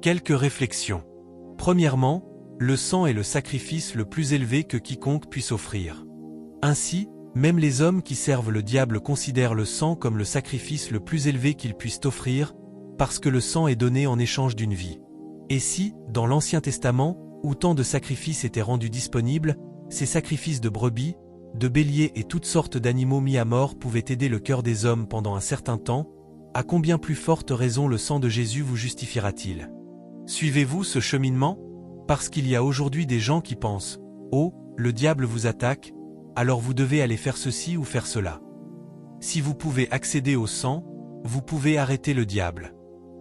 Quelques réflexions. Premièrement, le sang est le sacrifice le plus élevé que quiconque puisse offrir. Ainsi, même les hommes qui servent le diable considèrent le sang comme le sacrifice le plus élevé qu'ils puissent offrir, parce que le sang est donné en échange d'une vie. Et si, dans l'Ancien Testament, où tant de sacrifices étaient rendus disponibles, ces sacrifices de brebis, de béliers et toutes sortes d'animaux mis à mort pouvaient aider le cœur des hommes pendant un certain temps, à combien plus forte raison le sang de Jésus vous justifiera-t-il? Suivez-vous ce cheminement? Parce qu'il y a aujourd'hui des gens qui pensent « Oh, le diable vous attaque, alors vous devez aller faire ceci ou faire cela. » Si vous pouvez accéder au sang, vous pouvez arrêter le diable.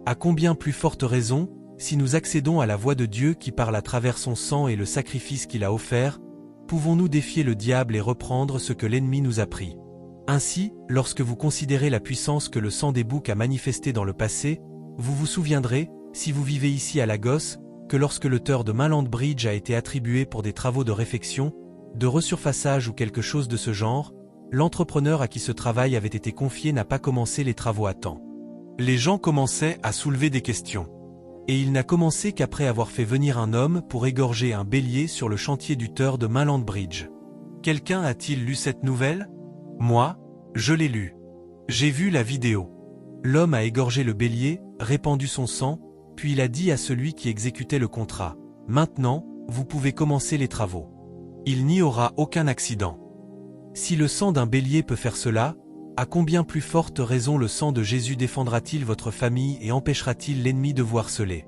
À combien plus forte raison, si nous accédons à la voix de Dieu qui parle à travers son sang et le sacrifice qu'il a offert, pouvons-nous défier le diable et reprendre ce que l'ennemi nous a pris? Ainsi, lorsque vous considérez la puissance que le sang des boucs a manifestée dans le passé, vous vous souviendrez, si vous vivez ici à Lagos, que lorsque le tort de Mainland Bridge a été attribué pour des travaux de réfection, de resurfaçage ou quelque chose de ce genre, l'entrepreneur à qui ce travail avait été confié n'a pas commencé les travaux à temps. Les gens commençaient à soulever des questions. Et il n'a commencé qu'après avoir fait venir un homme pour égorger un bélier sur le chantier du tort de Mainland Bridge. Quelqu'un a-t-il lu cette nouvelle? Moi, je l'ai lu. J'ai vu la vidéo. L'homme a égorgé le bélier, répandu son sang, puis il a dit à celui qui exécutait le contrat, « Maintenant, vous pouvez commencer les travaux. » Il n'y aura aucun accident. Si le sang d'un bélier peut faire cela, à combien plus forte raison le sang de Jésus défendra-t-il votre famille et empêchera-t-il l'ennemi de vous harceler?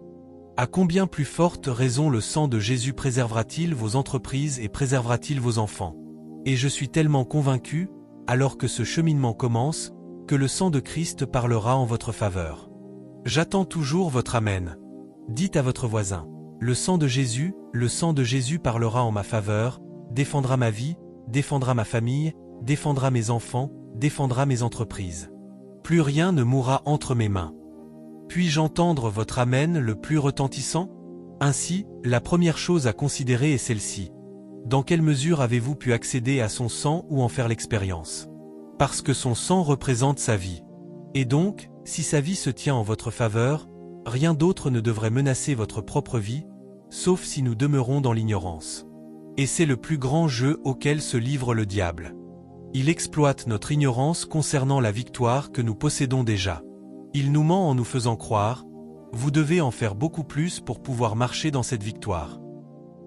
À combien plus forte raison le sang de Jésus préservera-t-il vos entreprises et préservera-t-il vos enfants? Et je suis tellement convaincu, alors que ce cheminement commence, que le sang de Christ parlera en votre faveur. J'attends toujours votre Amen. Dites à votre voisin, le sang de Jésus parlera en ma faveur, défendra ma vie, défendra ma famille, défendra mes enfants, défendra mes entreprises. Plus rien ne mourra entre mes mains. Puis-je entendre votre Amen le plus retentissant? Ainsi, la première chose à considérer est celle-ci. Dans quelle mesure avez-vous pu accéder à son sang ou en faire l'expérience? Parce que son sang représente sa vie. Et donc, si sa vie se tient en votre faveur, rien d'autre ne devrait menacer votre propre vie, sauf si nous demeurons dans l'ignorance. Et c'est le plus grand jeu auquel se livre le diable. Il exploite notre ignorance concernant la victoire que nous possédons déjà. Il nous ment en nous faisant croire, vous devez en faire beaucoup plus pour pouvoir marcher dans cette victoire.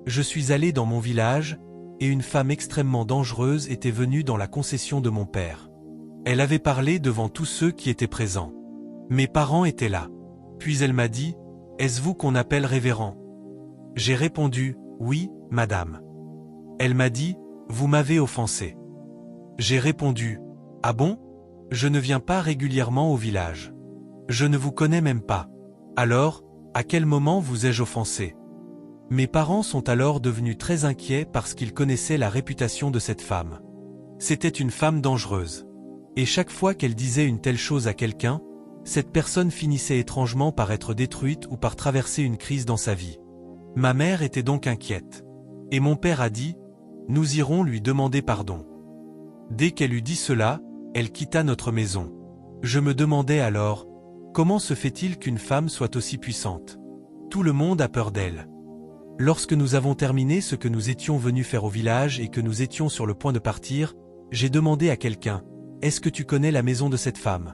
Je suis allé dans mon village, et une femme extrêmement dangereuse était venue dans la concession de mon père. Elle avait parlé devant tous ceux qui étaient présents. Mes parents étaient là. Puis elle m'a dit, « Est-ce vous qu'on appelle révérend ?» J'ai répondu, « Oui, madame. » Elle m'a dit, « Vous m'avez offensé. » J'ai répondu, « Ah bon? Je ne viens pas régulièrement au village. Je ne vous connais même pas. Alors, à quel moment vous ai-je offensé? » Mes parents sont alors devenus très inquiets parce qu'ils connaissaient la réputation de cette femme. C'était une femme dangereuse. Et chaque fois qu'elle disait une telle chose à quelqu'un, cette personne finissait étrangement par être détruite ou par traverser une crise dans sa vie. Ma mère était donc inquiète. Et mon père a dit, « Nous irons lui demander pardon. » Dès qu'elle eut dit cela, elle quitta notre maison. Je me demandais alors, comment se fait-il qu'une femme soit aussi puissante? Tout le monde a peur d'elle. Lorsque nous avons terminé ce que nous étions venus faire au village et que nous étions sur le point de partir, j'ai demandé à quelqu'un, « Est-ce que tu connais la maison de cette femme ?»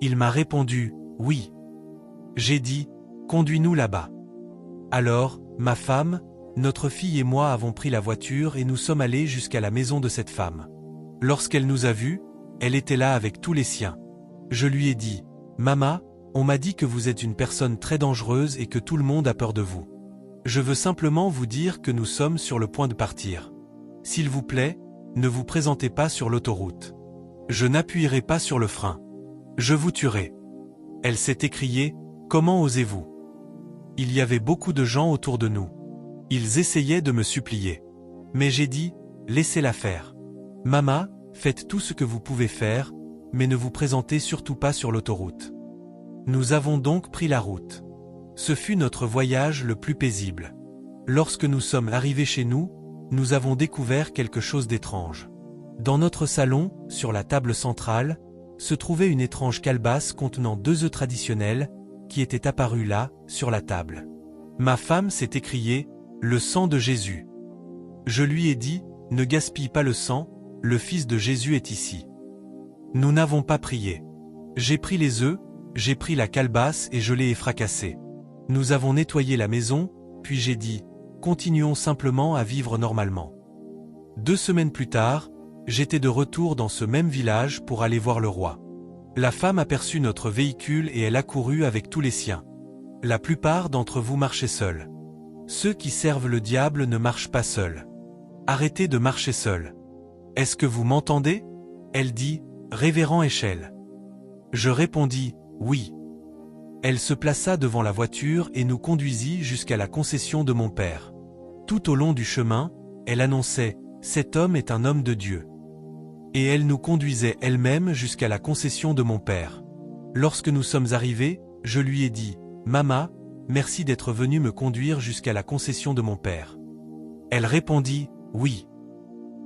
Il m'a répondu, « Oui. » J'ai dit, « Conduis-nous là-bas. » Alors, ma femme, notre fille et moi avons pris la voiture et nous sommes allés jusqu'à la maison de cette femme. Lorsqu'elle nous a vus, elle était là avec tous les siens. Je lui ai dit, « Maman, on m'a dit que vous êtes une personne très dangereuse et que tout le monde a peur de vous. Je veux simplement vous dire que nous sommes sur le point de partir. S'il vous plaît, ne vous présentez pas sur l'autoroute. Je n'appuierai pas sur le frein. Je vous tuerai. » Elle s'est écriée, « Comment osez-vous » Il y avait beaucoup de gens autour de nous. Ils essayaient de me supplier. Mais j'ai dit, « Laissez-la faire. Maman, faites tout ce que vous pouvez faire, mais ne vous présentez surtout pas sur l'autoroute. » Nous avons donc pris la route. Ce fut notre voyage le plus paisible. Lorsque nous sommes arrivés chez nous, nous avons découvert quelque chose d'étrange. Dans notre salon, sur la table centrale, se trouvait une étrange calebasse contenant 2 œufs traditionnels, qui était apparu là, sur la table. Ma femme s'est écriée, « Le sang de Jésus !» Je lui ai dit, « Ne gaspille pas le sang, le Fils de Jésus est ici. » Nous n'avons pas prié. J'ai pris les œufs, j'ai pris la calebasse et je l'ai fracassée. Nous avons nettoyé la maison, puis j'ai dit, « Continuons simplement à vivre normalement. » 2 semaines plus tard, j'étais de retour dans ce même village pour aller voir le roi. La femme aperçut notre véhicule et elle accourut avec tous les siens. La plupart d'entre vous marchez seuls. Ceux qui servent le diable ne marchent pas seuls. Arrêtez de marcher seuls. Est-ce que vous m'entendez? Elle dit, Révérend Échelle. Je répondis, oui. Elle se plaça devant la voiture et nous conduisit jusqu'à la concession de mon père. Tout au long du chemin, elle annonçait, cet homme est un homme de Dieu. Et elle nous conduisait elle-même jusqu'à la concession de mon père. Lorsque nous sommes arrivés, je lui ai dit, Mama, merci d'être venue me conduire jusqu'à la concession de mon père. Elle répondit, oui.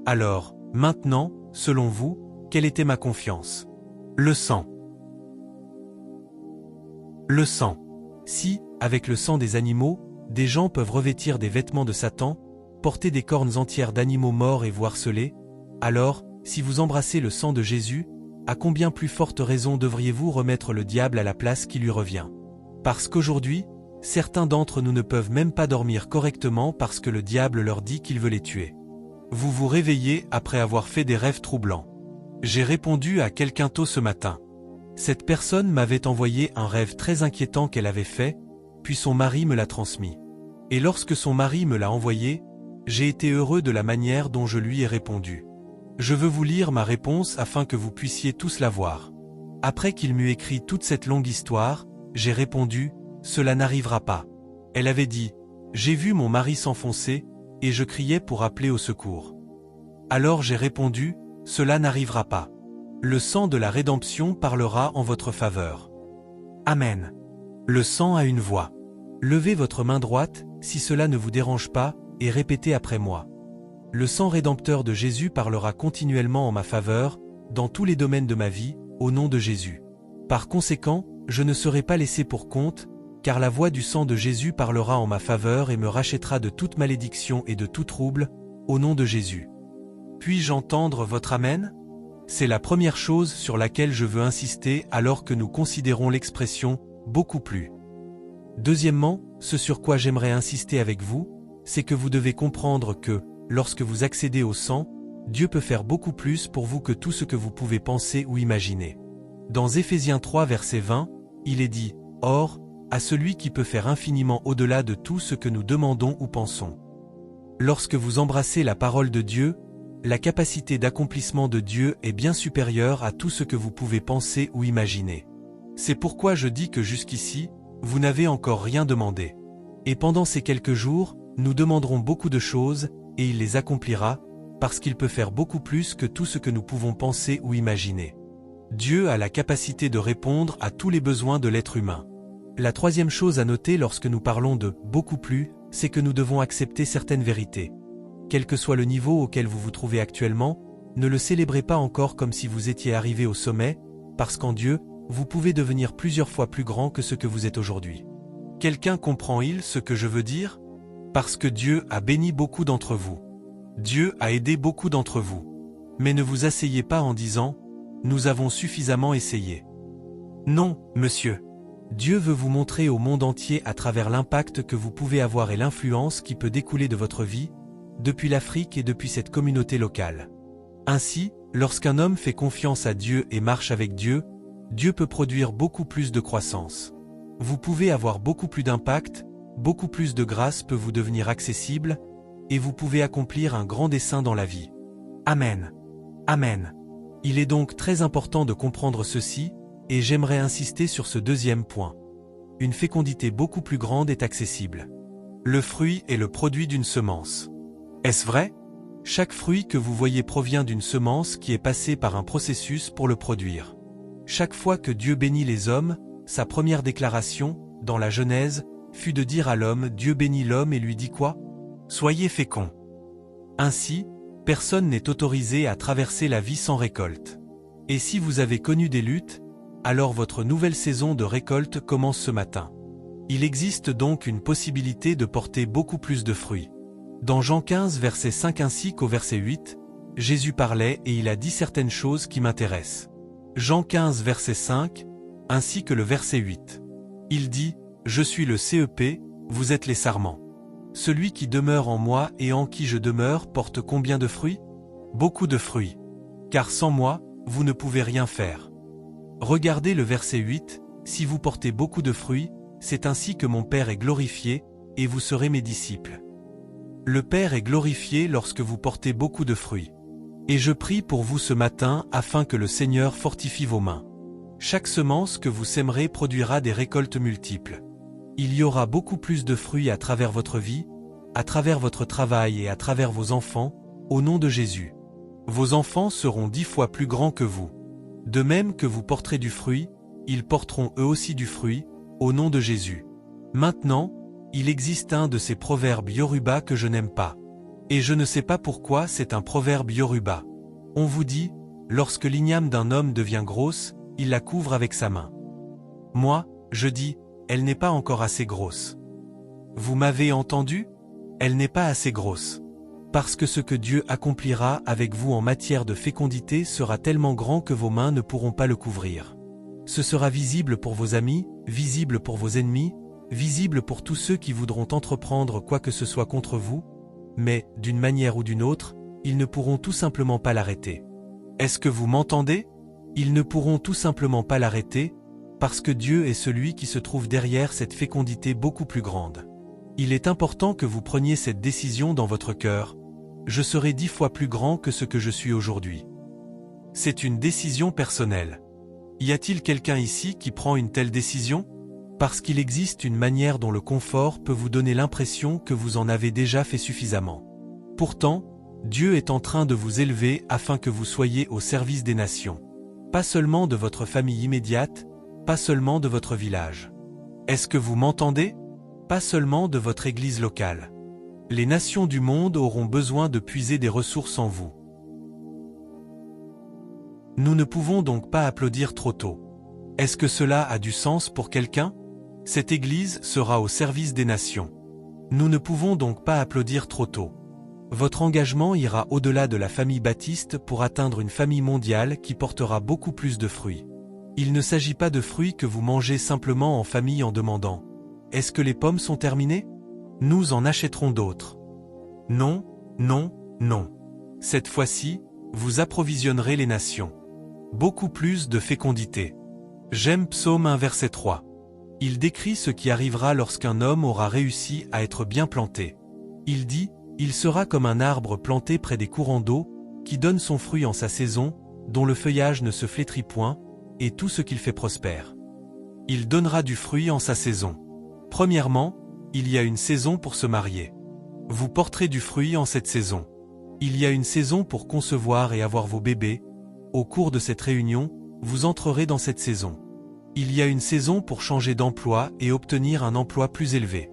Alors, maintenant, selon vous, quelle était ma confiance? Le sang. Le sang. Si, avec le sang des animaux, des gens peuvent revêtir des vêtements de Satan, porter des cornes entières d'animaux morts et vous harceler, alors, si vous embrassez le sang de Jésus, à combien plus forte raison devriez-vous remettre le diable à la place qui lui revient? Parce qu'aujourd'hui, certains d'entre nous ne peuvent même pas dormir correctement parce que le diable leur dit qu'il veut les tuer. Vous vous réveillez après avoir fait des rêves troublants. J'ai répondu à quelqu'un tôt ce matin. Cette personne m'avait envoyé un rêve très inquiétant qu'elle avait fait, puis son mari me l'a transmis. Et lorsque son mari me l'a envoyé, j'ai été heureux de la manière dont je lui ai répondu. Je veux vous lire ma réponse afin que vous puissiez tous la voir. Après qu'il m'eut écrit toute cette longue histoire, j'ai répondu, « Cela n'arrivera pas. » Elle avait dit, « J'ai vu mon mari s'enfoncer, et je criais pour appeler au secours. » Alors j'ai répondu, « Cela n'arrivera pas. Le sang de la rédemption parlera en votre faveur. » Amen. Le sang a une voix. Levez votre main droite, si cela ne vous dérange pas, et répétez après moi. Le sang rédempteur de Jésus parlera continuellement en ma faveur, dans tous les domaines de ma vie, au nom de Jésus. Par conséquent, je ne serai pas laissé pour compte, car la voix du sang de Jésus parlera en ma faveur et me rachètera de toute malédiction et de tout trouble, au nom de Jésus. Puis-je entendre votre Amen? C'est la première chose sur laquelle je veux insister alors que nous considérons l'expression « beaucoup plus ». Deuxièmement, ce sur quoi j'aimerais insister avec vous, c'est que vous devez comprendre que, lorsque vous accédez au sang, Dieu peut faire beaucoup plus pour vous que tout ce que vous pouvez penser ou imaginer. Dans Éphésiens 3 verset 20, il est dit « Or, à celui qui peut faire infiniment au-delà de tout ce que nous demandons ou pensons. » Lorsque vous embrassez la parole de Dieu, la capacité d'accomplissement de Dieu est bien supérieure à tout ce que vous pouvez penser ou imaginer. C'est pourquoi je dis que jusqu'ici, vous n'avez encore rien demandé. Et pendant ces quelques jours, nous demanderons beaucoup de choses, et il les accomplira, parce qu'il peut faire beaucoup plus que tout ce que nous pouvons penser ou imaginer. Dieu a la capacité de répondre à tous les besoins de l'être humain. La troisième chose à noter lorsque nous parlons de « beaucoup plus », c'est que nous devons accepter certaines vérités. Quel que soit le niveau auquel vous vous trouvez actuellement, ne le célébrez pas encore comme si vous étiez arrivé au sommet, parce qu'en Dieu, vous pouvez devenir plusieurs fois plus grand que ce que vous êtes aujourd'hui. Quelqu'un comprend-il ce que je veux dire? Parce que Dieu a béni beaucoup d'entre vous. Dieu a aidé beaucoup d'entre vous. Mais ne vous asseyez pas en disant « Nous avons suffisamment essayé ». Non, monsieur. Dieu veut vous montrer au monde entier à travers l'impact que vous pouvez avoir et l'influence qui peut découler de votre vie, depuis l'Afrique et depuis cette communauté locale. Ainsi, lorsqu'un homme fait confiance à Dieu et marche avec Dieu, Dieu peut produire beaucoup plus de croissance. Vous pouvez avoir beaucoup plus d'impact, beaucoup plus de grâce peut vous devenir accessible, et vous pouvez accomplir un grand dessein dans la vie. Amen. Amen. Il est donc très important de comprendre ceci, et j'aimerais insister sur ce deuxième point. Une fécondité beaucoup plus grande est accessible. Le fruit est le produit d'une semence. Est-ce vrai? Chaque fruit que vous voyez provient d'une semence qui est passée par un processus pour le produire. Chaque fois que Dieu bénit les hommes, sa première déclaration, dans la Genèse, fut de dire à l'homme, Dieu bénit l'homme et lui dit quoi? Soyez féconds. Ainsi, personne n'est autorisé à traverser la vie sans récolte. Et si vous avez connu des luttes, alors votre nouvelle saison de récolte commence ce matin. Il existe donc une possibilité de porter beaucoup plus de fruits. Dans Jean 15 verset 5 ainsi qu'au verset 8, Jésus parlait et il a dit certaines choses qui m'intéressent. Jean 15 verset 5, ainsi que le verset 8. Il dit, « Je suis le CEP, vous êtes les sarments. Celui qui demeure en moi et en qui je demeure porte combien de fruits? Beaucoup de fruits. Car sans moi, vous ne pouvez rien faire. » Regardez le verset 8, « Si vous portez beaucoup de fruits, c'est ainsi que mon Père est glorifié, et vous serez mes disciples. » Le Père est glorifié lorsque vous portez beaucoup de fruits. Et je prie pour vous ce matin afin que le Seigneur fortifie vos mains. Chaque semence que vous sèmerez produira des récoltes multiples. Il y aura beaucoup plus de fruits à travers votre vie, à travers votre travail et à travers vos enfants, au nom de Jésus. Vos enfants seront 10 fois plus grands que vous. De même que vous porterez du fruit, ils porteront eux aussi du fruit, au nom de Jésus. Maintenant, il existe un de ces proverbes Yoruba que je n'aime pas. Et je ne sais pas pourquoi c'est un proverbe Yoruba. On vous dit, lorsque l'igname d'un homme devient grosse, il la couvre avec sa main. Moi, je dis, elle n'est pas encore assez grosse. Vous m'avez entendu? Elle n'est pas assez grosse. Parce que ce que Dieu accomplira avec vous en matière de fécondité sera tellement grand que vos mains ne pourront pas le couvrir. Ce sera visible pour vos amis, visible pour vos ennemis, visible pour tous ceux qui voudront entreprendre quoi que ce soit contre vous, mais, d'une manière ou d'une autre, ils ne pourront tout simplement pas l'arrêter. Est-ce que vous m'entendez? Ils ne pourront tout simplement pas l'arrêter, parce que Dieu est celui qui se trouve derrière cette fécondité beaucoup plus grande. Il est important que vous preniez cette décision dans votre cœur. Je serai 10 fois plus grand que ce que je suis aujourd'hui. C'est une décision personnelle. Y a-t-il quelqu'un ici qui prend une telle décision? Parce qu'il existe une manière dont le confort peut vous donner l'impression que vous en avez déjà fait suffisamment. Pourtant, Dieu est en train de vous élever afin que vous soyez au service des nations. Pas seulement de votre famille immédiate, pas seulement de votre village. Est-ce que vous m'entendez? Pas seulement de votre église locale. Les nations du monde auront besoin de puiser des ressources en vous. Nous ne pouvons donc pas applaudir trop tôt. Est-ce que cela a du sens pour quelqu'un? Cette église sera au service des nations. Nous ne pouvons donc pas applaudir trop tôt. Votre engagement ira au-delà de la famille baptiste pour atteindre une famille mondiale qui portera beaucoup plus de fruits. Il ne s'agit pas de fruits que vous mangez simplement en famille en demandant « Est-ce que les pommes sont terminées? Nous en achèterons d'autres. » Non, non, non. Cette fois-ci, vous approvisionnerez les nations. Beaucoup plus de fécondité. J'aime Psaume 1 verset 3. Il décrit ce qui arrivera lorsqu'un homme aura réussi à être bien planté. Il dit, il sera comme un arbre planté près des courants d'eau, qui donne son fruit en sa saison, dont le feuillage ne se flétrit point, et tout ce qu'il fait prospère. Il donnera du fruit en sa saison. Premièrement, il y a une saison pour se marier. Vous porterez du fruit en cette saison. Il y a une saison pour concevoir et avoir vos bébés. Au cours de cette réunion, vous entrerez dans cette saison. Il y a une saison pour changer d'emploi et obtenir un emploi plus élevé.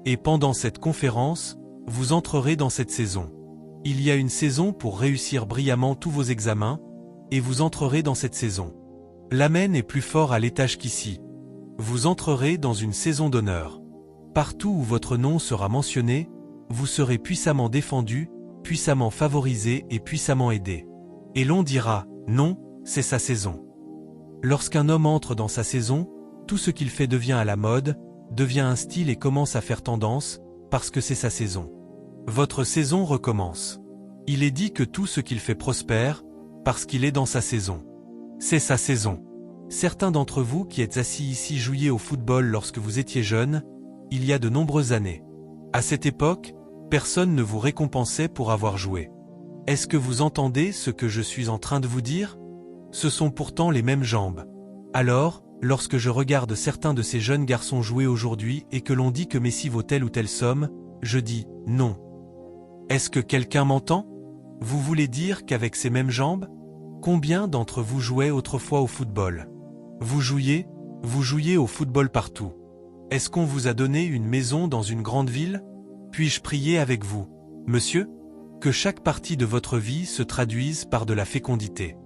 Et pendant cette conférence, vous entrerez dans cette saison. Il y a une saison pour réussir brillamment tous vos examens, et vous entrerez dans cette saison. L'amen est plus fort à l'étage qu'ici. Vous entrerez dans une saison d'honneur. Partout où votre nom sera mentionné, vous serez puissamment défendu, puissamment favorisé et puissamment aidé. Et l'on dira, non, c'est sa saison. Lorsqu'un homme entre dans sa saison, tout ce qu'il fait devient à la mode, devient un style et commence à faire tendance, parce que c'est sa saison. Votre saison recommence. Il est dit que tout ce qu'il fait prospère, parce qu'il est dans sa saison. C'est sa saison. Certains d'entre vous qui êtes assis ici jouiez au football lorsque vous étiez jeune, il y a de nombreuses années. À cette époque, personne ne vous récompensait pour avoir joué. Est-ce que vous entendez ce que je suis en train de vous dire? Ce sont pourtant les mêmes jambes. Alors, lorsque je regarde certains de ces jeunes garçons jouer aujourd'hui et que l'on dit que Messi vaut telle ou telle somme, je dis « non ». Est-ce que quelqu'un m'entend? Vous voulez dire qu'avec ces mêmes jambes? Combien d'entre vous jouaient autrefois au football? Vous jouiez au football partout. Est-ce qu'on vous a donné une maison dans une grande ville? Puis-je prier avec vous, monsieur? Que chaque partie de votre vie se traduise par de la fécondité.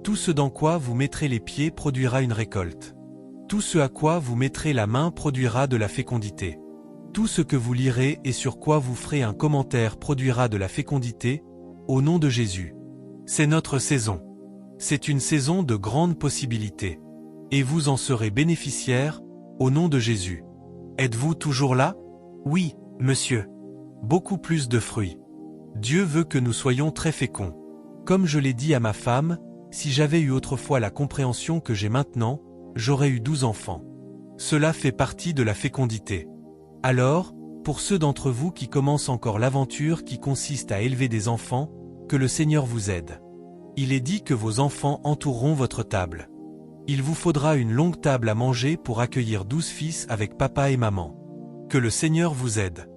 Tout ce dans quoi vous mettrez les pieds produira une récolte. Tout ce à quoi vous mettrez la main produira de la fécondité. Tout ce que vous lirez et sur quoi vous ferez un commentaire produira de la fécondité, au nom de Jésus. C'est notre saison. C'est une saison de grandes possibilités. Et vous en serez bénéficiaires, au nom de Jésus. Êtes-vous toujours là? Oui, monsieur. Beaucoup plus de fruits. Dieu veut que nous soyons très féconds. Comme je l'ai dit à ma femme, si j'avais eu autrefois la compréhension que j'ai maintenant, j'aurais eu 12 enfants. Cela fait partie de la fécondité. Alors, pour ceux d'entre vous qui commencent encore l'aventure qui consiste à élever des enfants, que le Seigneur vous aide. Il est dit que vos enfants entoureront votre table. Il vous faudra une longue table à manger pour accueillir 12 fils avec papa et maman. Que le Seigneur vous aide.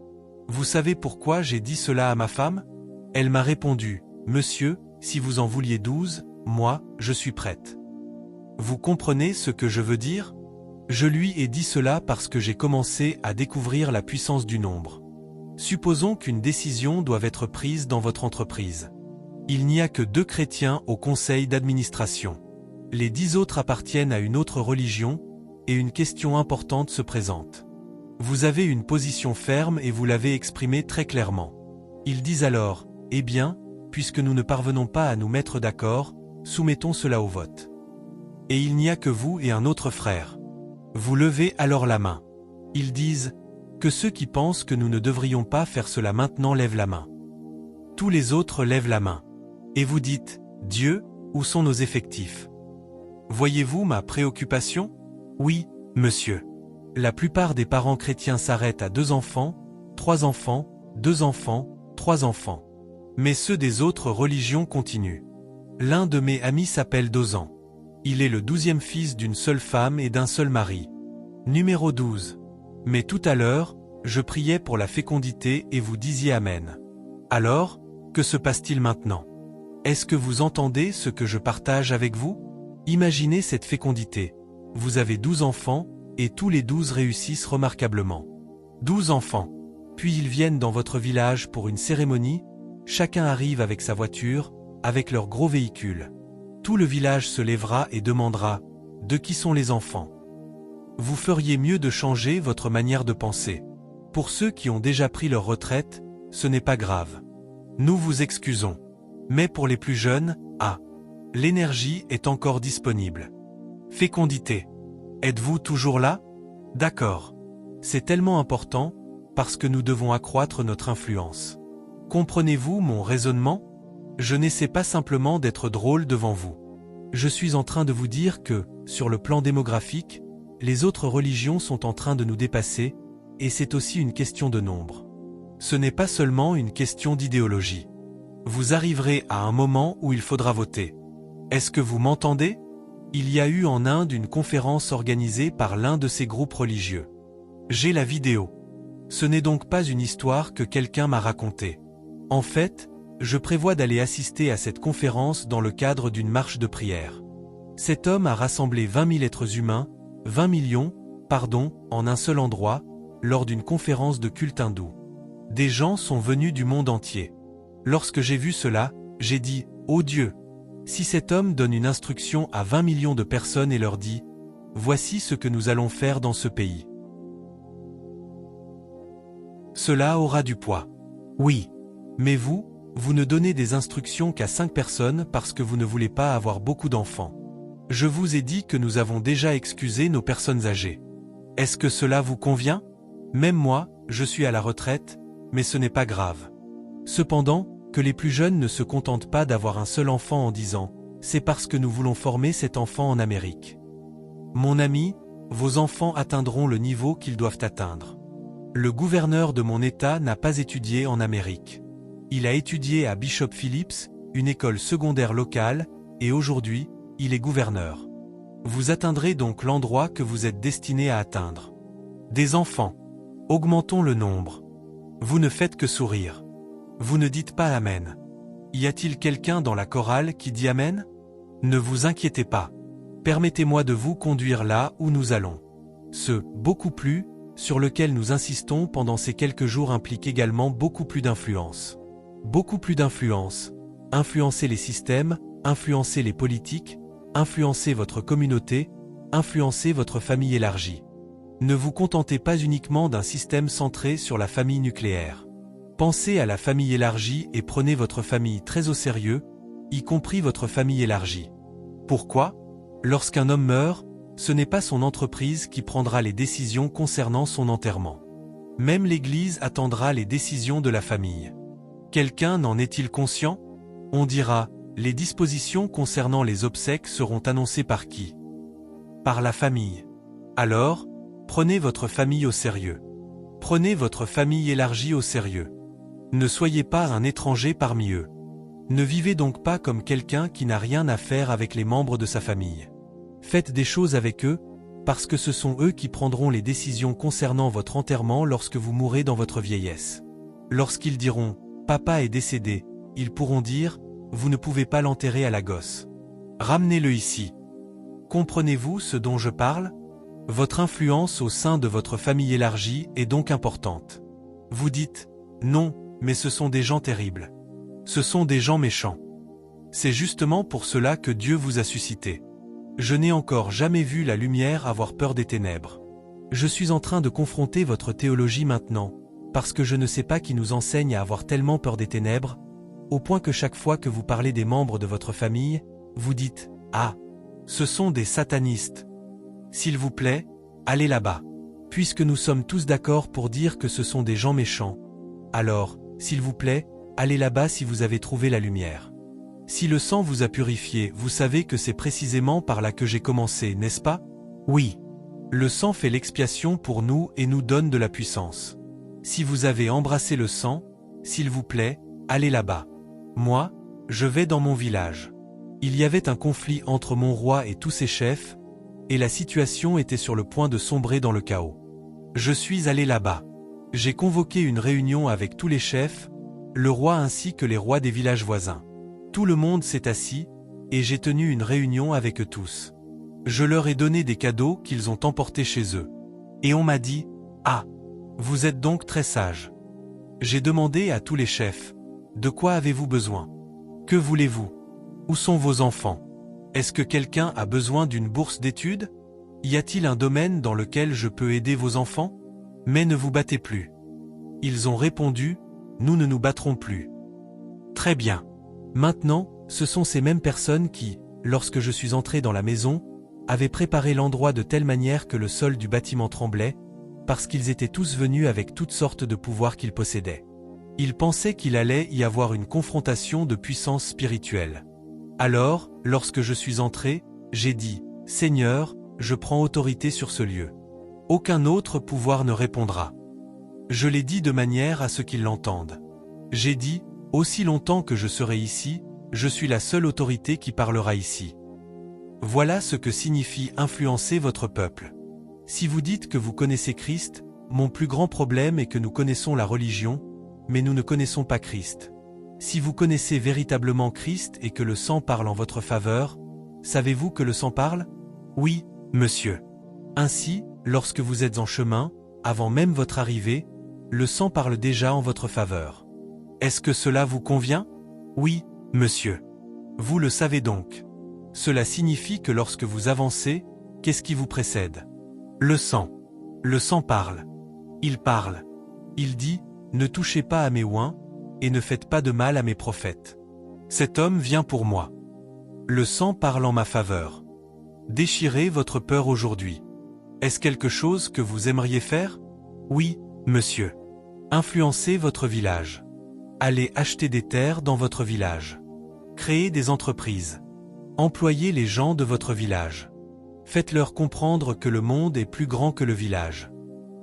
Vous savez pourquoi j'ai dit cela à ma femme? Elle m'a répondu, « Monsieur, si vous en vouliez 12, moi, je suis prête. » Vous comprenez ce que je veux dire? Je lui ai dit cela parce que j'ai commencé à découvrir la puissance du nombre. Supposons qu'une décision doive être prise dans votre entreprise. Il n'y a que 2 chrétiens au conseil d'administration. Les 10 autres appartiennent à une autre religion, et une question importante se présente. Vous avez une position ferme et vous l'avez exprimée très clairement. Ils disent alors, « Eh bien, puisque nous ne parvenons pas à nous mettre d'accord, soumettons cela au vote. » Et il n'y a que vous et un autre frère. Vous levez alors la main. Ils disent, « Que ceux qui pensent que nous ne devrions pas faire cela maintenant lèvent la main. » Tous les autres lèvent la main. Et vous dites, « Dieu, où sont nos effectifs? » Voyez-vous ma préoccupation? Oui, monsieur. La plupart des parents chrétiens s'arrêtent à 2 enfants, 3 enfants, 2 enfants, 3 enfants. Mais ceux des autres religions continuent. L'un de mes amis s'appelle Dozan. Il est le 12e fils d'une seule femme et d'un seul mari. Numéro 12. Mais tout à l'heure, je priais pour la fécondité et vous disiez Amen. Alors, que se passe-t-il maintenant? Est-ce que vous entendez ce que je partage avec vous? Imaginez cette fécondité. Vous avez 12 enfants, et tous les 12 réussissent remarquablement. 12 enfants. Puis ils viennent dans votre village pour une cérémonie, chacun arrive avec sa voiture, avec leur gros véhicule. Tout le village se lèvera et demandera « De qui sont les enfants ?» Vous feriez mieux de changer votre manière de penser. Pour ceux qui ont déjà pris leur retraite, ce n'est pas grave. Nous vous excusons. Mais pour les plus jeunes, l'énergie est encore disponible. Fécondité. Êtes-vous toujours là? D'accord. C'est tellement important, parce que nous devons accroître notre influence. Comprenez-vous mon raisonnement? Je n'essaie pas simplement d'être drôle devant vous. Je suis en train de vous dire que, sur le plan démographique, les autres religions sont en train de nous dépasser, et c'est aussi une question de nombre. Ce n'est pas seulement une question d'idéologie. Vous arriverez à un moment où il faudra voter. Est-ce que vous m'entendez? Il y a eu en Inde une conférence organisée par l'un de ces groupes religieux. J'ai la vidéo. Ce n'est donc pas une histoire que quelqu'un m'a racontée. En fait, je prévois d'aller assister à cette conférence dans le cadre d'une marche de prière. Cet homme a rassemblé 20 000 êtres humains, 20 millions, en un seul endroit, lors d'une conférence de culte hindou. Des gens sont venus du monde entier. Lorsque j'ai vu cela, j'ai dit, « Oh Dieu ! Si cet homme donne une instruction à 20 millions de personnes et leur dit, « Voici ce que nous allons faire dans ce pays. » Cela aura du poids. Oui. Mais vous ne donnez des instructions qu'à 5 personnes parce que vous ne voulez pas avoir beaucoup d'enfants. Je vous ai dit que nous avons déjà excusé nos personnes âgées. Est-ce que cela vous convient? Même moi, je suis à la retraite, mais ce n'est pas grave. Cependant, que les plus jeunes ne se contentent pas d'avoir un seul enfant en disant « C'est parce que nous voulons former cet enfant en Amérique. » Mon ami, vos enfants atteindront le niveau qu'ils doivent atteindre. Le gouverneur de mon État n'a pas étudié en Amérique. Il a étudié à Bishop Phillips, une école secondaire locale, et aujourd'hui, il est gouverneur. Vous atteindrez donc l'endroit que vous êtes destiné à atteindre. Des enfants. Augmentons le nombre. Vous ne faites que sourire. Vous ne dites pas Amen. Y a-t-il quelqu'un dans la chorale qui dit Amen? Ne vous inquiétez pas. Permettez-moi de vous conduire là où nous allons. Ce « beaucoup plus » sur lequel nous insistons pendant ces quelques jours implique également beaucoup plus d'influence. Beaucoup plus d'influence. Influencer les systèmes, influencer les politiques, influencer votre communauté, influencer votre famille élargie. Ne vous contentez pas uniquement d'un système centré sur la famille nucléaire. Pensez à la famille élargie et prenez votre famille très au sérieux, y compris votre famille élargie. Pourquoi? Lorsqu'un homme meurt, ce n'est pas son entreprise qui prendra les décisions concernant son enterrement. Même l'Église attendra les décisions de la famille. Quelqu'un n'en est-il conscient? On dira, les dispositions concernant les obsèques seront annoncées par qui? Par la famille. Alors, prenez votre famille au sérieux. Prenez votre famille élargie au sérieux. Ne soyez pas un étranger parmi eux. Ne vivez donc pas comme quelqu'un qui n'a rien à faire avec les membres de sa famille. Faites des choses avec eux, parce que ce sont eux qui prendront les décisions concernant votre enterrement lorsque vous mourrez dans votre vieillesse. Lorsqu'ils diront « Papa est décédé », ils pourront dire « Vous ne pouvez pas l'enterrer à la gosse. Ramenez-le ici. » Comprenez-vous ce dont je parle? Votre influence au sein de votre famille élargie est donc importante. Vous dites « Non, mais ce sont des gens terribles. Ce sont des gens méchants. » C'est justement pour cela que Dieu vous a suscité. Je n'ai encore jamais vu la lumière avoir peur des ténèbres. Je suis en train de confronter votre théologie maintenant, parce que je ne sais pas qui nous enseigne à avoir tellement peur des ténèbres, au point que chaque fois que vous parlez des membres de votre famille, vous dites « Ah, ce sont des satanistes. S'il vous plaît, allez là-bas. » Puisque nous sommes tous d'accord pour dire que ce sont des gens méchants, alors, s'il vous plaît, allez là-bas si vous avez trouvé la lumière. Si le sang vous a purifié, vous savez que c'est précisément par là que j'ai commencé, n'est-ce pas? Oui. Le sang fait l'expiation pour nous et nous donne de la puissance. Si vous avez embrassé le sang, s'il vous plaît, allez là-bas. Moi, je vais dans mon village. Il y avait un conflit entre mon roi et tous ses chefs, et la situation était sur le point de sombrer dans le chaos. Je suis allé là-bas. J'ai convoqué une réunion avec tous les chefs, le roi ainsi que les rois des villages voisins. Tout le monde s'est assis, et j'ai tenu une réunion avec eux tous. Je leur ai donné des cadeaux qu'ils ont emportés chez eux. Et on m'a dit, « Ah, vous êtes donc très sage. » J'ai demandé à tous les chefs, « De quoi avez-vous besoin? Que voulez-vous? Où sont vos enfants? Est-ce que quelqu'un a besoin d'une bourse d'études? Y a-t-il un domaine dans lequel je peux aider vos enfants? Mais ne vous battez plus. » Ils ont répondu, « Nous ne nous battrons plus. » Très bien. Maintenant, ce sont ces mêmes personnes qui, lorsque je suis entré dans la maison, avaient préparé l'endroit de telle manière que le sol du bâtiment tremblait, parce qu'ils étaient tous venus avec toutes sortes de pouvoirs qu'ils possédaient. Ils pensaient qu'il allait y avoir une confrontation de puissance spirituelle. Alors, lorsque je suis entré, j'ai dit, « Seigneur, je prends autorité sur ce lieu. Aucun autre pouvoir ne répondra. » Je l'ai dit de manière à ce qu'ils l'entendent. J'ai dit, « Aussi longtemps que je serai ici, je suis la seule autorité qui parlera ici. » Voilà ce que signifie influencer votre peuple. Si vous dites que vous connaissez Christ, mon plus grand problème est que nous connaissons la religion, mais nous ne connaissons pas Christ. Si vous connaissez véritablement Christ et que le sang parle en votre faveur, savez-vous que le sang parle? Oui, monsieur. Ainsi, lorsque vous êtes en chemin, avant même votre arrivée, le sang parle déjà en votre faveur. Est-ce que cela vous convient? Oui, monsieur. Vous le savez donc. Cela signifie que lorsque vous avancez, qu'est-ce qui vous précède? Le sang. Le sang parle. Il parle. Il dit, ne touchez pas à mes oins, et ne faites pas de mal à mes prophètes. Cet homme vient pour moi. Le sang parle en ma faveur. Déchirez votre peur aujourd'hui. Est-ce quelque chose que vous aimeriez faire? Oui, monsieur. Influencez votre village. Allez acheter des terres dans votre village. Créez des entreprises. Employez les gens de votre village. Faites-leur comprendre que le monde est plus grand que le village.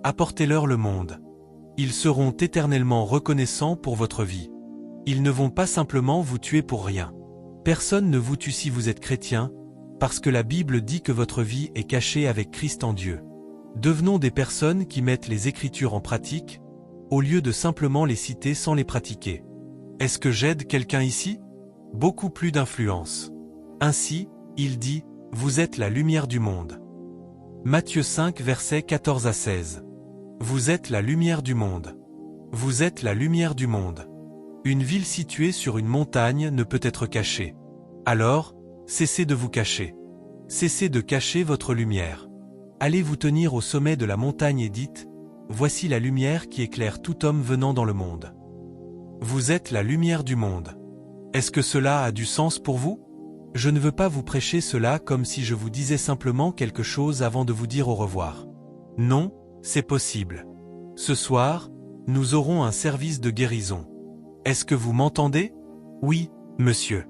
Apportez-leur le monde. Ils seront éternellement reconnaissants pour votre vie. Ils ne vont pas simplement vous tuer pour rien. Personne ne vous tue si vous êtes chrétien, parce que la Bible dit que votre vie est cachée avec Christ en Dieu. Devenons des personnes qui mettent les Écritures en pratique, au lieu de simplement les citer sans les pratiquer. Est-ce que j'aide quelqu'un ici? Beaucoup plus d'influence. Ainsi, il dit, « Vous êtes la lumière du monde. » Matthieu 5 versets 14 à 16. Vous êtes la lumière du monde. Vous êtes la lumière du monde. Une ville située sur une montagne ne peut être cachée. Alors, cessez de vous cacher. Cessez de cacher votre lumière. Allez vous tenir au sommet de la montagne et dites, « Voici la lumière qui éclaire tout homme venant dans le monde. » Vous êtes la lumière du monde. Est-ce que cela a du sens pour vous? Je ne veux pas vous prêcher cela comme si je vous disais simplement quelque chose avant de vous dire au revoir. Non, c'est possible. Ce soir, nous aurons un service de guérison. Est-ce que vous m'entendez? Oui, monsieur.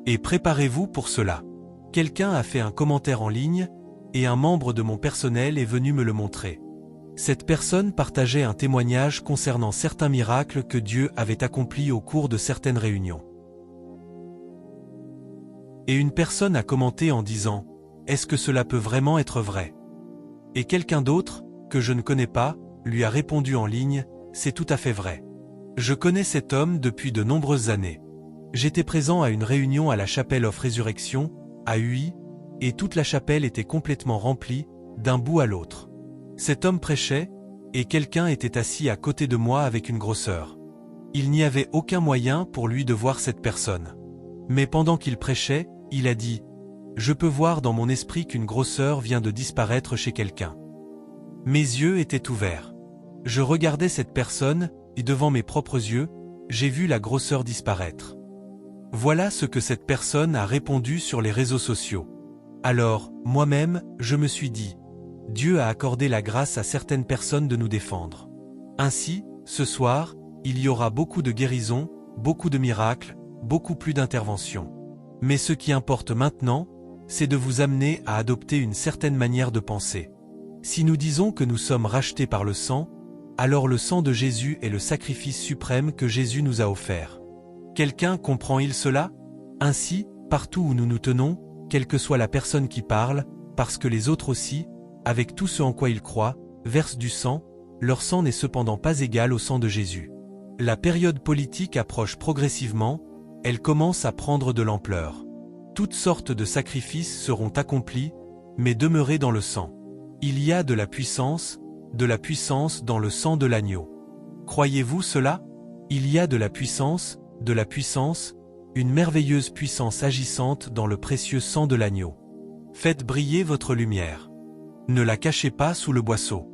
Et préparez-vous pour cela. Quelqu'un a fait un commentaire en ligne, et un membre de mon personnel est venu me le montrer. Cette personne partageait un témoignage concernant certains miracles que Dieu avait accomplis au cours de certaines réunions. Et une personne a commenté en disant « Est-ce que cela peut vraiment être vrai ?» Et quelqu'un d'autre, que je ne connais pas, lui a répondu en ligne « C'est tout à fait vrai. Je connais cet homme depuis de nombreuses années. J'étais présent à une réunion à la Chapel of Resurrection, à UI, et toute la chapelle était complètement remplie, d'un bout à l'autre. Cet homme prêchait, et quelqu'un était assis à côté de moi avec une grosseur. Il n'y avait aucun moyen pour lui de voir cette personne. Mais pendant qu'il prêchait, il a dit « Je peux voir dans mon esprit qu'une grosseur vient de disparaître chez quelqu'un. » Mes yeux étaient ouverts. Je regardais cette personne, et devant mes propres yeux, j'ai vu la grosseur disparaître. Voilà ce que cette personne a répondu sur les réseaux sociaux. Alors, moi-même, je me suis dit « Dieu a accordé la grâce à certaines personnes de nous défendre. » Ainsi, ce soir, il y aura beaucoup de guérisons, beaucoup de miracles, beaucoup plus d'interventions. Mais ce qui importe maintenant, c'est de vous amener à adopter une certaine manière de penser. Si nous disons que nous sommes rachetés par le sang, alors le sang de Jésus est le sacrifice suprême que Jésus nous a offert. Quelqu'un comprend-il cela? Ainsi, partout où nous nous tenons, quelle que soit la personne qui parle, parce que les autres aussi, avec tout ce en quoi ils croient, versent du sang, leur sang n'est cependant pas égal au sang de Jésus. La période politique approche progressivement, elle commence à prendre de l'ampleur. Toutes sortes de sacrifices seront accomplis, mais demeurez dans le sang. Il y a de la puissance dans le sang de l'agneau. Croyez-vous cela? Il y a de la puissance, une merveilleuse puissance agissante dans le précieux sang de l'agneau. Faites briller votre lumière. Ne la cachez pas sous le boisseau.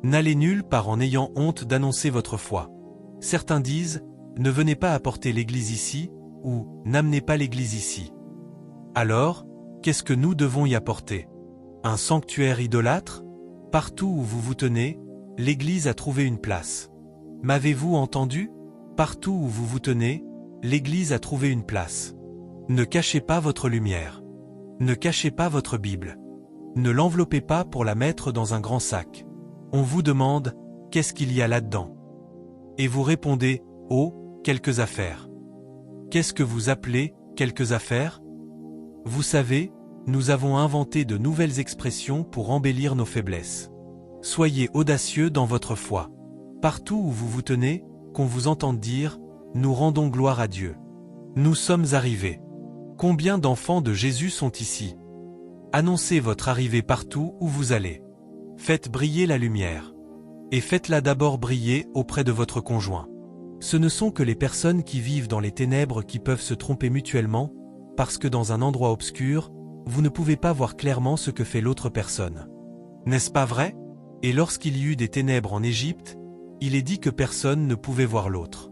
N'allez nulle part en ayant honte d'annoncer votre foi. Certains disent, ne venez pas apporter l'église ici, ou n'amenez pas l'église ici. Alors, qu'est-ce que nous devons y apporter? Un sanctuaire idolâtre? Partout où vous vous tenez, l'église a trouvé une place. M'avez-vous entendu? Partout où vous vous tenez, l'église a trouvé une place. Ne cachez pas votre lumière. Ne cachez pas votre Bible. Ne l'enveloppez pas pour la mettre dans un grand sac. On vous demande, qu'est-ce qu'il y a là-dedans? Et vous répondez, oh, quelques affaires. Qu'est-ce que vous appelez, quelques affaires? Vous savez, nous avons inventé de nouvelles expressions pour embellir nos faiblesses. Soyez audacieux dans votre foi. Partout où vous vous tenez, qu'on vous entende dire, nous rendons gloire à Dieu. Nous sommes arrivés. Combien d'enfants de Jésus sont ici? Annoncez votre arrivée partout où vous allez. Faites briller la lumière. Et faites-la d'abord briller auprès de votre conjoint. Ce ne sont que les personnes qui vivent dans les ténèbres qui peuvent se tromper mutuellement, parce que dans un endroit obscur, vous ne pouvez pas voir clairement ce que fait l'autre personne. N'est-ce pas vrai? Et lorsqu'il y eut des ténèbres en Égypte, il est dit que personne ne pouvait voir l'autre.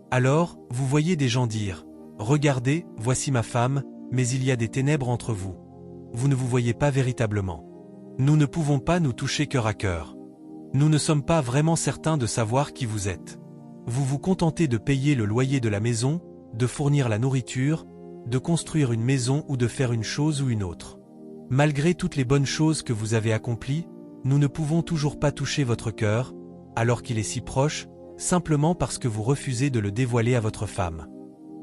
Alors, vous voyez des gens dire, « Regardez, voici ma femme, mais il y a des ténèbres entre vous. Vous ne vous voyez pas véritablement. Nous ne pouvons pas nous toucher cœur à cœur. Nous ne sommes pas vraiment certains de savoir qui vous êtes. Vous vous contentez de payer le loyer de la maison, de fournir la nourriture, de construire une maison ou de faire une chose ou une autre. Malgré toutes les bonnes choses que vous avez accomplies, nous ne pouvons toujours pas toucher votre cœur, alors qu'il est si proche, simplement parce que vous refusez de le dévoiler à votre femme.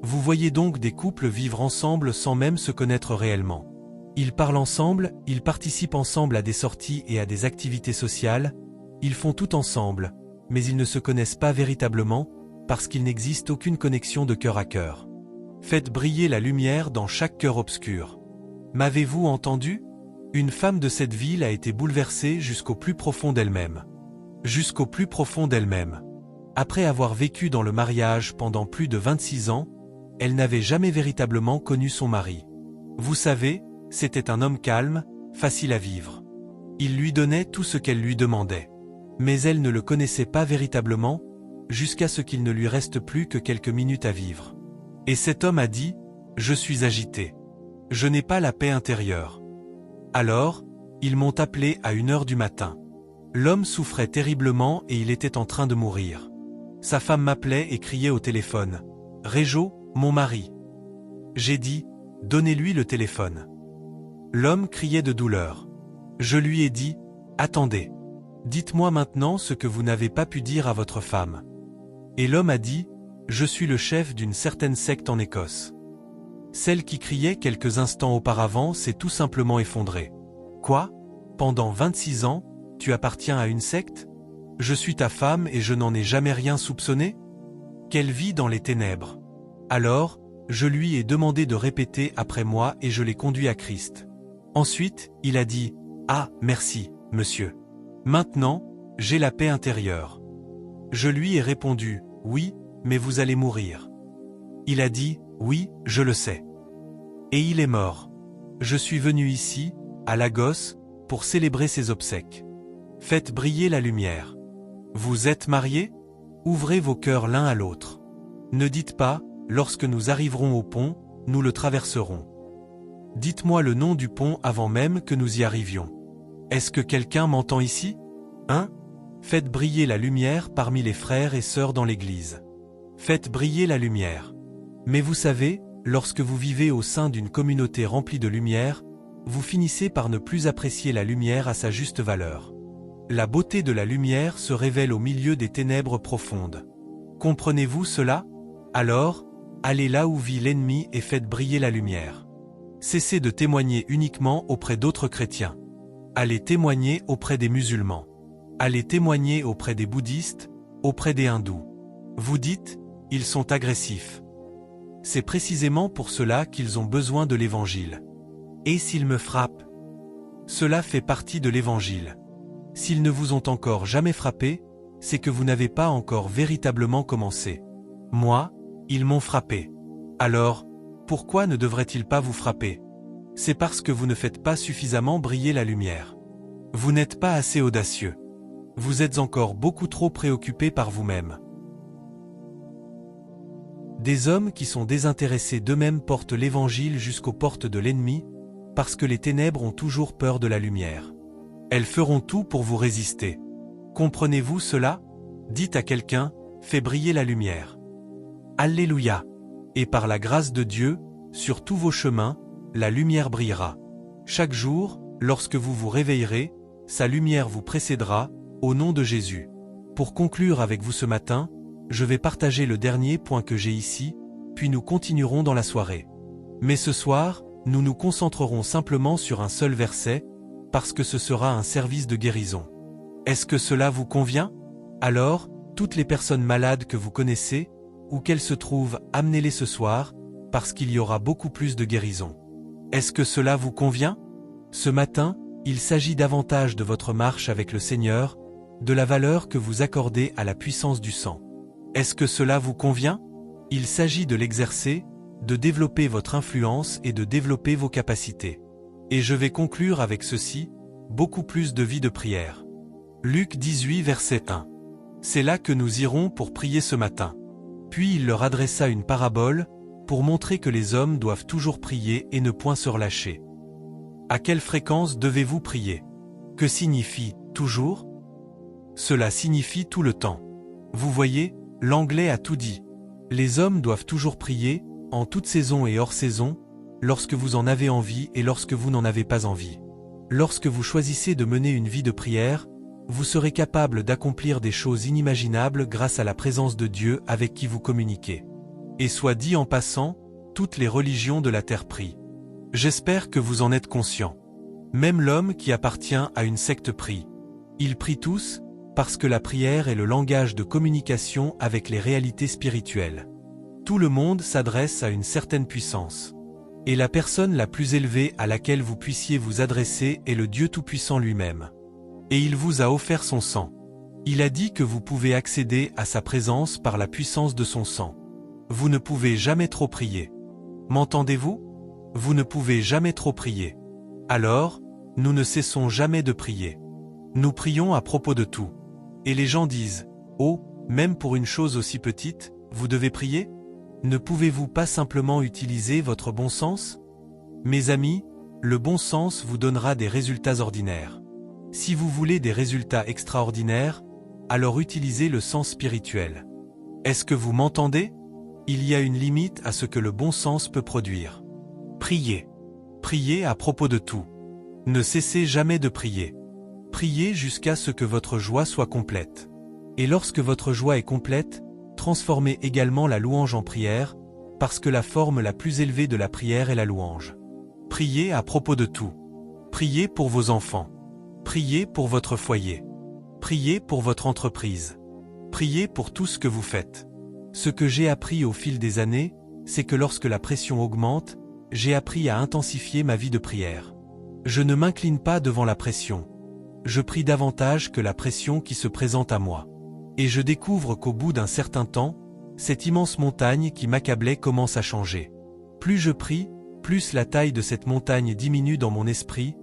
Vous voyez donc des couples vivre ensemble sans même se connaître réellement. Ils parlent ensemble, ils participent ensemble à des sorties et à des activités sociales, ils font tout ensemble, mais ils ne se connaissent pas véritablement, parce qu'il n'existe aucune connexion de cœur à cœur. Faites briller la lumière dans chaque cœur obscur. M'avez-vous entendu? Une femme de cette ville a été bouleversée jusqu'au plus profond d'elle-même. Jusqu'au plus profond d'elle-même. Après avoir vécu dans le mariage pendant plus de 26 ans, elle n'avait jamais véritablement connu son mari. Vous savez, c'était un homme calme, facile à vivre. Il lui donnait tout ce qu'elle lui demandait. Mais elle ne le connaissait pas véritablement, jusqu'à ce qu'il ne lui reste plus que quelques minutes à vivre. Et cet homme a dit, « Je suis agité. Je n'ai pas la paix intérieure. » Alors, ils m'ont appelé à 1h du matin. L'homme souffrait terriblement et il était en train de mourir. Sa femme m'appelait et criait au téléphone, « Réjo, mon mari. » J'ai dit, « Donnez-lui le téléphone. » L'homme criait de douleur. Je lui ai dit, « Attendez. Dites-moi maintenant ce que vous n'avez pas pu dire à votre femme. » Et l'homme a dit, « Je suis le chef d'une certaine secte en Écosse. » Celle qui criait quelques instants auparavant s'est tout simplement effondrée. « Quoi ? Pendant 26 ans, tu appartiens à une secte ? Je suis ta femme et je n'en ai jamais rien soupçonné ? Qu'elle vit dans les ténèbres. » Alors, je lui ai demandé de répéter après moi et je l'ai conduit à Christ. Ensuite, il a dit, « Ah, merci, monsieur. Maintenant, j'ai la paix intérieure. » Je lui ai répondu, « Oui, mais vous allez mourir. » Il a dit, « Oui, je le sais. » Et il est mort. Je suis venu ici, à Lagos, pour célébrer ses obsèques. Faites briller la lumière. Vous êtes mariés ? Ouvrez vos cœurs l'un à l'autre. Ne dites pas, lorsque nous arriverons au pont, nous le traverserons. Dites-moi le nom du pont avant même que nous y arrivions. Est-ce que quelqu'un m'entend ici ? Faites briller la lumière parmi les frères et sœurs dans l'Église. Faites briller la lumière. Mais vous savez, lorsque vous vivez au sein d'une communauté remplie de lumière, vous finissez par ne plus apprécier la lumière à sa juste valeur. La beauté de la lumière se révèle au milieu des ténèbres profondes. Comprenez-vous cela ? Alors, allez là où vit l'ennemi et faites briller la lumière. Cessez de témoigner uniquement auprès d'autres chrétiens. Allez témoigner auprès des musulmans. Allez témoigner auprès des bouddhistes, auprès des hindous. Vous dites, ils sont agressifs. C'est précisément pour cela qu'ils ont besoin de l'Évangile. Et s'ils me frappent ? Cela fait partie de l'Évangile. S'ils ne vous ont encore jamais frappé, c'est que vous n'avez pas encore véritablement commencé. Moi, ils m'ont frappé. Alors, pourquoi ne devraient-ils pas vous frapper ? C'est parce que vous ne faites pas suffisamment briller la lumière. Vous n'êtes pas assez audacieux. Vous êtes encore beaucoup trop préoccupé par vous-même. Des hommes qui sont désintéressés d'eux-mêmes portent l'Évangile jusqu'aux portes de l'ennemi, parce que les ténèbres ont toujours peur de la lumière. Elles feront tout pour vous résister. Comprenez-vous cela ? Dites à quelqu'un, fais briller la lumière. Alléluia. Et par la grâce de Dieu, sur tous vos chemins, la lumière brillera. Chaque jour, lorsque vous vous réveillerez, sa lumière vous précédera, au nom de Jésus. Pour conclure avec vous ce matin, je vais partager le dernier point que j'ai ici, puis nous continuerons dans la soirée. Mais ce soir, nous nous concentrerons simplement sur un seul verset, parce que ce sera un service de guérison. Est-ce que cela vous convient ? Alors, toutes les personnes malades que vous connaissez, où qu'elles se trouvent, amenez-les ce soir, parce qu'il y aura beaucoup plus de guérison. Est-ce que cela vous convient ? Ce matin, il s'agit davantage de votre marche avec le Seigneur, de la valeur que vous accordez à la puissance du sang. Est-ce que cela vous convient ? Il s'agit de l'exercer, de développer votre influence et de développer vos capacités. Et je vais conclure avec ceci, beaucoup plus de vie de prière. Luc 18 verset 1. C'est là que nous irons pour prier ce matin. Puis il leur adressa une parabole, pour montrer que les hommes doivent toujours prier et ne point se relâcher. À quelle fréquence devez-vous prier ? Que signifie « toujours » ? Cela signifie tout le temps. Vous voyez, l'anglais a tout dit. Les hommes doivent toujours prier, en toute saison et hors saison, lorsque vous en avez envie et lorsque vous n'en avez pas envie. Lorsque vous choisissez de mener une vie de prière, vous serez capable d'accomplir des choses inimaginables grâce à la présence de Dieu avec qui vous communiquez. Et soit dit en passant, toutes les religions de la terre prient. J'espère que vous en êtes conscient. Même l'homme qui appartient à une secte prie. Ils prient tous, parce que la prière est le langage de communication avec les réalités spirituelles. Tout le monde s'adresse à une certaine puissance. Et la personne la plus élevée à laquelle vous puissiez vous adresser est le Dieu Tout-Puissant lui-même. Et il vous a offert son sang. Il a dit que vous pouvez accéder à sa présence par la puissance de son sang. Vous ne pouvez jamais trop prier. M'entendez-vous ? Vous ne pouvez jamais trop prier. Alors, nous ne cessons jamais de prier. Nous prions à propos de tout. Et les gens disent, « Oh, même pour une chose aussi petite, vous devez prier ? Ne pouvez-vous pas simplement utiliser votre bon sens ? » Mes amis, le bon sens vous donnera des résultats ordinaires. Si vous voulez des résultats extraordinaires, alors utilisez le sens spirituel. Est-ce que vous m'entendez ? Il y a une limite à ce que le bon sens peut produire. Priez. Priez à propos de tout. Ne cessez jamais de prier. Priez jusqu'à ce que votre joie soit complète. Et lorsque votre joie est complète, transformez également la louange en prière, parce que la forme la plus élevée de la prière est la louange. Priez à propos de tout. Priez pour vos enfants. Priez pour votre foyer. Priez pour votre entreprise. Priez pour tout ce que vous faites. Ce que j'ai appris au fil des années, c'est que lorsque la pression augmente, j'ai appris à intensifier ma vie de prière. Je ne m'incline pas devant la pression. Je prie davantage que la pression qui se présente à moi. Et je découvre qu'au bout d'un certain temps, cette immense montagne qui m'accablait commence à changer. Plus je prie, plus la taille de cette montagne diminue dans mon esprit,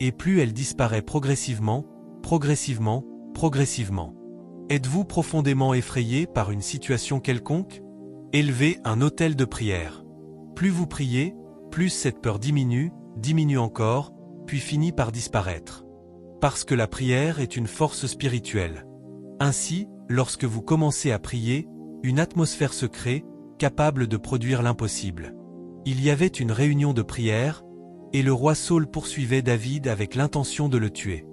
et plus elle disparaît progressivement, progressivement, progressivement. Êtes-vous profondément effrayé par une situation quelconque ? Élevez un autel de prière. Plus vous priez, plus cette peur diminue, diminue encore, puis finit par disparaître. Parce que la prière est une force spirituelle. Ainsi, lorsque vous commencez à prier, une atmosphère se crée, capable de produire l'impossible. Il y avait une réunion de prière, et le roi Saül poursuivait David avec l'intention de le tuer.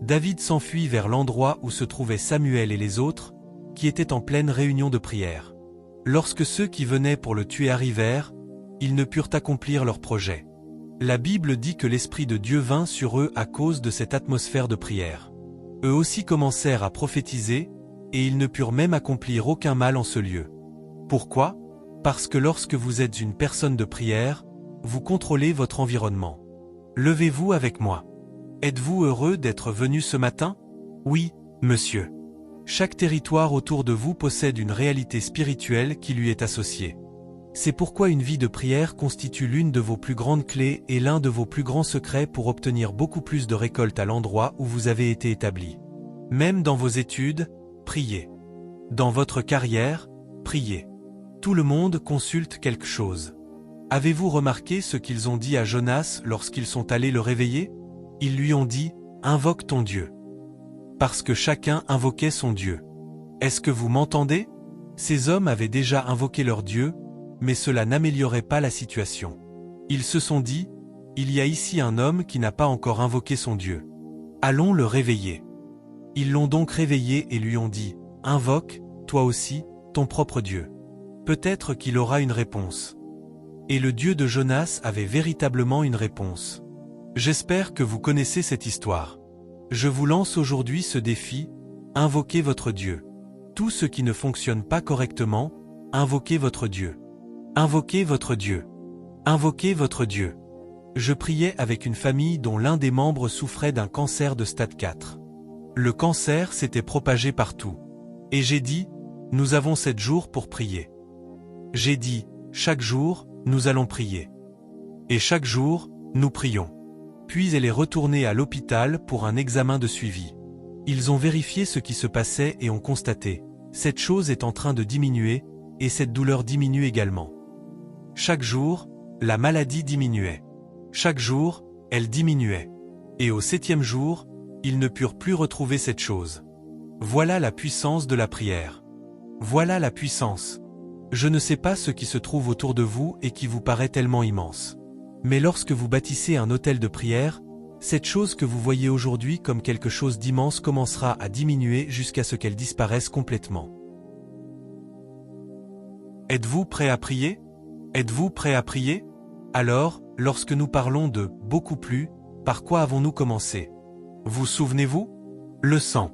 David s'enfuit vers l'endroit où se trouvaient Samuel et les autres, qui étaient en pleine réunion de prière. Lorsque ceux qui venaient pour le tuer arrivèrent, ils ne purent accomplir leur projet. La Bible dit que l'Esprit de Dieu vint sur eux à cause de cette atmosphère de prière. Eux aussi commencèrent à prophétiser, et ils ne purent même accomplir aucun mal en ce lieu. Pourquoi ? Parce que lorsque vous êtes une personne de prière, vous contrôlez votre environnement. Levez-vous avec moi. Êtes-vous heureux d'être venu ce matin ? Oui, monsieur. Chaque territoire autour de vous possède une réalité spirituelle qui lui est associée. C'est pourquoi une vie de prière constitue l'une de vos plus grandes clés et l'un de vos plus grands secrets pour obtenir beaucoup plus de récoltes à l'endroit où vous avez été établi. Même dans vos études, priez. Dans votre carrière, priez. Tout le monde consulte quelque chose. Avez-vous remarqué ce qu'ils ont dit à Jonas lorsqu'ils sont allés le réveiller ? Ils lui ont dit « Invoque ton Dieu ». Parce que chacun invoquait son Dieu. Est-ce que vous m'entendez ? Ces hommes avaient déjà invoqué leur Dieu, mais cela n'améliorait pas la situation. Ils se sont dit « Il y a ici un homme qui n'a pas encore invoqué son Dieu. Allons le réveiller ». Ils l'ont donc réveillé et lui ont dit « Invoque, toi aussi, ton propre Dieu. Peut-être qu'il aura une réponse. » Et le Dieu de Jonas avait véritablement une réponse. J'espère que vous connaissez cette histoire. Je vous lance aujourd'hui ce défi, invoquez votre Dieu. Tout ce qui ne fonctionne pas correctement, invoquez votre Dieu. Invoquez votre Dieu. Invoquez votre Dieu. Je priais avec une famille dont l'un des membres souffrait d'un cancer de stade 4. Le cancer s'était propagé partout. Et j'ai dit, nous avons 7 jours pour prier. J'ai dit, chaque jour, nous allons prier. Et chaque jour, nous prions. Puis elle est retournée à l'hôpital pour un examen de suivi. Ils ont vérifié ce qui se passait et ont constaté, cette chose est en train de diminuer, et cette douleur diminue également. Chaque jour, la maladie diminuait. Chaque jour, elle diminuait. Et au 7e jour, ils ne purent plus retrouver cette chose. Voilà la puissance de la prière. Voilà la puissance. Je ne sais pas ce qui se trouve autour de vous et qui vous paraît tellement immense. Mais lorsque vous bâtissez un autel de prière, cette chose que vous voyez aujourd'hui comme quelque chose d'immense commencera à diminuer jusqu'à ce qu'elle disparaisse complètement. Êtes-vous prêt à prier ? Êtes-vous prêt à prier ? Alors, lorsque nous parlons de « beaucoup plus », par quoi avons-nous commencé ? Vous souvenez-vous ? Le sang.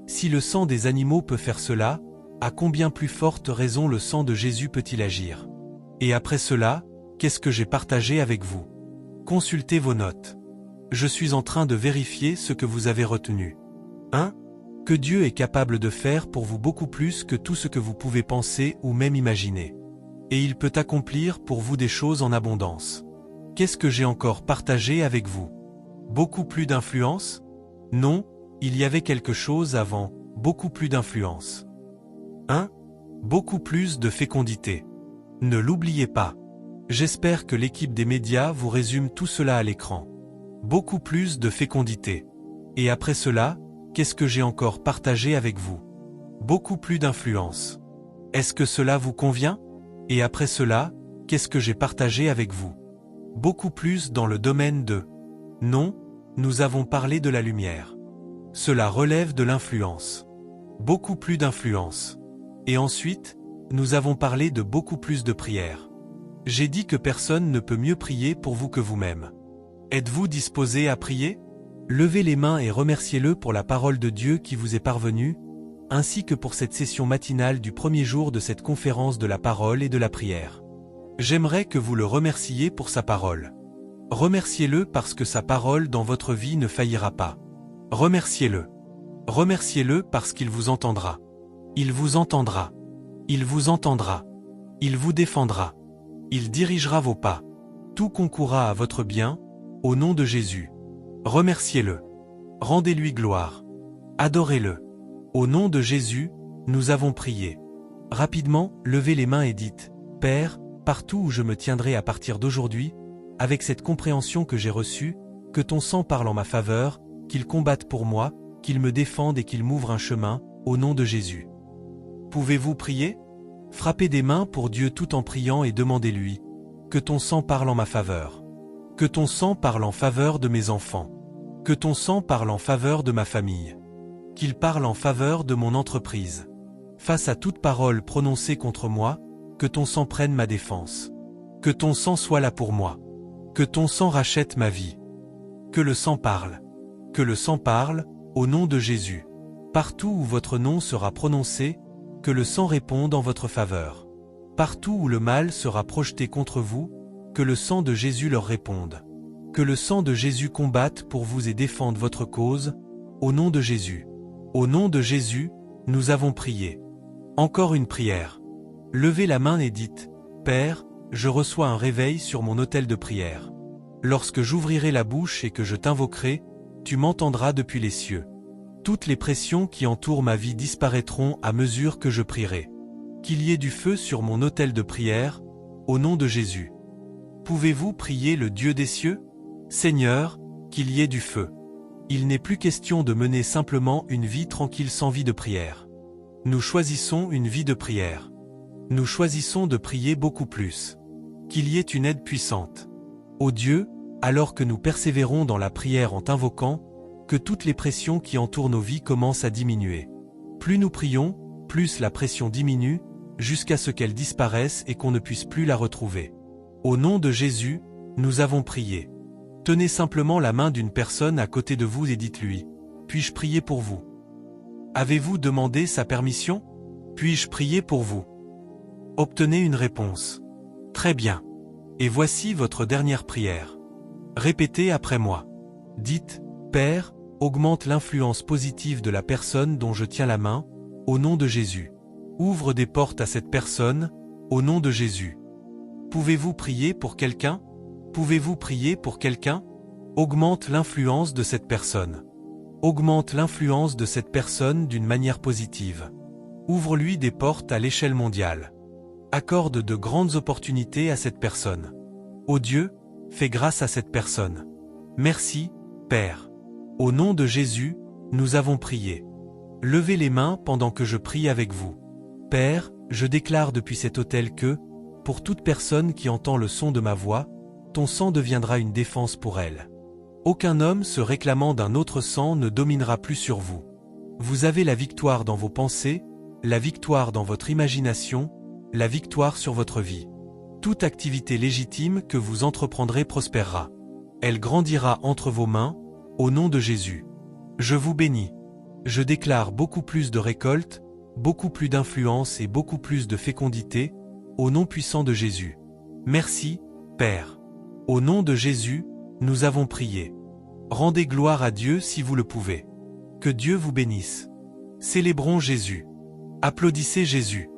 Si le sang des animaux peut faire cela, à combien plus forte raison le sang de Jésus peut-il agir ? Et après cela, qu'est-ce que j'ai partagé avec vous ? Consultez vos notes. Je suis en train de vérifier ce que vous avez retenu. 1. Que Dieu est capable de faire pour vous beaucoup plus que tout ce que vous pouvez penser ou même imaginer. Et il peut accomplir pour vous des choses en abondance. Qu'est-ce que j'ai encore partagé avec vous? Beaucoup plus d'influence? Non, il y avait quelque chose avant, beaucoup plus d'influence. 1. Beaucoup plus de fécondité. Ne l'oubliez pas. J'espère que l'équipe des médias vous résume tout cela à l'écran. Beaucoup plus de fécondité. Et après cela, qu'est-ce que j'ai encore partagé avec vous? Beaucoup plus d'influence. Est-ce que cela vous convient? Et après cela, qu'est-ce que j'ai partagé avec vous? Beaucoup plus dans le domaine de... Non, nous avons parlé de la lumière. Cela relève de l'influence. Beaucoup plus d'influence. Et ensuite, nous avons parlé de beaucoup plus de prières. J'ai dit que personne ne peut mieux prier pour vous que vous-même. Êtes-vous disposé à prier? Levez les mains et remerciez-le pour la parole de Dieu qui vous est parvenue, ainsi que pour cette session matinale du premier jour de cette conférence de la parole et de la prière. J'aimerais que vous le remerciiez pour sa parole. Remerciez-le parce que sa parole dans votre vie ne faillira pas. Remerciez-le. Remerciez-le parce qu'il vous entendra. Il vous entendra. Il vous entendra. Il vous défendra. Il dirigera vos pas. Tout concourra à votre bien, au nom de Jésus. Remerciez-le. Rendez-lui gloire. Adorez-le. Au nom de Jésus, nous avons prié. Rapidement, levez les mains et dites, « Père, partout où je me tiendrai à partir d'aujourd'hui, avec cette compréhension que j'ai reçue, que ton sang parle en ma faveur, qu'il combatte pour moi, qu'il me défende et qu'il m'ouvre un chemin, au nom de Jésus. » Pouvez-vous prier? Frappez des mains pour Dieu tout en priant et demandez-lui, « Que ton sang parle en ma faveur. Que ton sang parle en faveur de mes enfants. Que ton sang parle en faveur de ma famille. Qu'il parle en faveur de mon entreprise. Face à toute parole prononcée contre moi, que ton sang prenne ma défense. Que ton sang soit là pour moi. Que ton sang rachète ma vie. Que le sang parle. Que le sang parle, au nom de Jésus. Partout où votre nom sera prononcé, que le sang réponde en votre faveur. Partout où le mal sera projeté contre vous, que le sang de Jésus leur réponde. Que le sang de Jésus combatte pour vous et défende votre cause, au nom de Jésus. Au nom de Jésus, nous avons prié. Encore une prière. Levez la main et dites, « Père, je reçois un réveil sur mon autel de prière. Lorsque j'ouvrirai la bouche et que je t'invoquerai, tu m'entendras depuis les cieux. Toutes les pressions qui entourent ma vie disparaîtront à mesure que je prierai. Qu'il y ait du feu sur mon autel de prière, au nom de Jésus. » Pouvez-vous prier le Dieu des cieux? Seigneur, qu'il y ait du feu. Il n'est plus question de mener simplement une vie tranquille sans vie de prière. Nous choisissons une vie de prière. Nous choisissons de prier beaucoup plus. Qu'il y ait une aide puissante. Ô Dieu, alors que nous persévérons dans la prière en t'invoquant, que toutes les pressions qui entourent nos vies commencent à diminuer. Plus nous prions, plus la pression diminue, jusqu'à ce qu'elle disparaisse et qu'on ne puisse plus la retrouver. Au nom de Jésus, nous avons prié. Tenez simplement la main d'une personne à côté de vous et dites-lui, « Puis-je prier pour vous ?» Avez-vous demandé sa permission? Puis-je prier pour vous? Obtenez une réponse. Très bien. Et voici votre dernière prière. Répétez après moi. Dites, « Père, augmente l'influence positive de la personne dont je tiens la main, au nom de Jésus. Ouvre des portes à cette personne, au nom de Jésus. » Pouvez-vous prier pour quelqu'un? Pouvez-vous prier pour quelqu'un? Augmente l'influence de cette personne. Augmente l'influence de cette personne d'une manière positive. Ouvre-lui des portes à l'échelle mondiale. Accorde de grandes opportunités à cette personne. Ô Dieu, fais grâce à cette personne. Merci, Père. Au nom de Jésus, nous avons prié. Levez les mains pendant que je prie avec vous. Père, je déclare depuis cet autel que, pour toute personne qui entend le son de ma voix, ton sang deviendra une défense pour elle. Aucun homme se réclamant d'un autre sang ne dominera plus sur vous. Vous avez la victoire dans vos pensées, la victoire dans votre imagination, la victoire sur votre vie. Toute activité légitime que vous entreprendrez prospérera. Elle grandira entre vos mains, au nom de Jésus. Je vous bénis. Je déclare beaucoup plus de récolte, beaucoup plus d'influence et beaucoup plus de fécondité, au nom puissant de Jésus. Merci, Père. Au nom de Jésus, nous avons prié. Rendez gloire à Dieu si vous le pouvez. Que Dieu vous bénisse. Célébrons Jésus. Applaudissez Jésus.